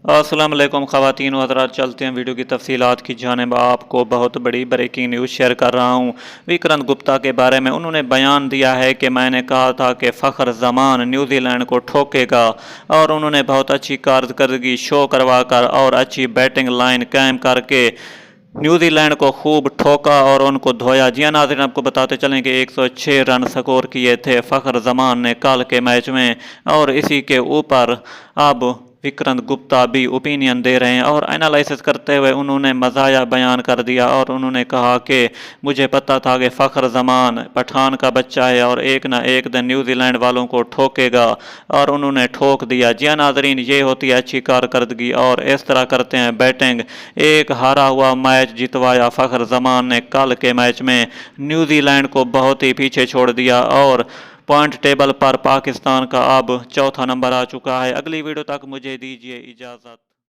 अस्सलाम वालेकुम ख़वातीन व हज़रात, चलते हैं वीडियो की तफसीलात की जानिब। आपको बहुत बड़ी ब्रेकिंग न्यूज़ शेयर कर रहा हूँ विक्रांत गुप्ता के बारे में। उन्होंने बयान दिया है कि मैंने कहा था कि फ़खर ज़मान न्यूजीलैंड को ठोकेगा, और उन्होंने बहुत अच्छी कारकर्दगी शो करवा कर और अच्छी बैटिंग लाइन कायम करके न्यूजीलैंड को खूब ठोका और उनको धोया। जी हाँ नाज़रीन, आपको बताते चलें कि 106 रन स्कोर किए थे फ़खर ज़मान ने कल के मैच में, और इसी के ऊपर अब विक्रांत गुप्ता भी ओपिनियन दे रहे हैं और एनालिसिस करते हुए उन्होंने मज़ाया बयान कर दिया। और उन्होंने कहा कि मुझे पता था कि फ़खर ज़मान पठान का बच्चा है और एक ना एक दिन न्यूजीलैंड वालों को ठोकेगा, और उन्होंने ठोक दिया। जी हाँ नाज़रीन, ये होती है अच्छी कारकर्दगी, और इस तरह करते हैं बैटिंग। एक हारा हुआ मैच जितवाया फ़खर ज़मान ने कल के मैच में, न्यूजीलैंड को बहुत ही पीछे छोड़ दिया, और पॉइंट टेबल पर पाकिस्तान का अब चौथा नंबर आ चुका है। अगली वीडियो तक मुझे दीजिए इजाज़त।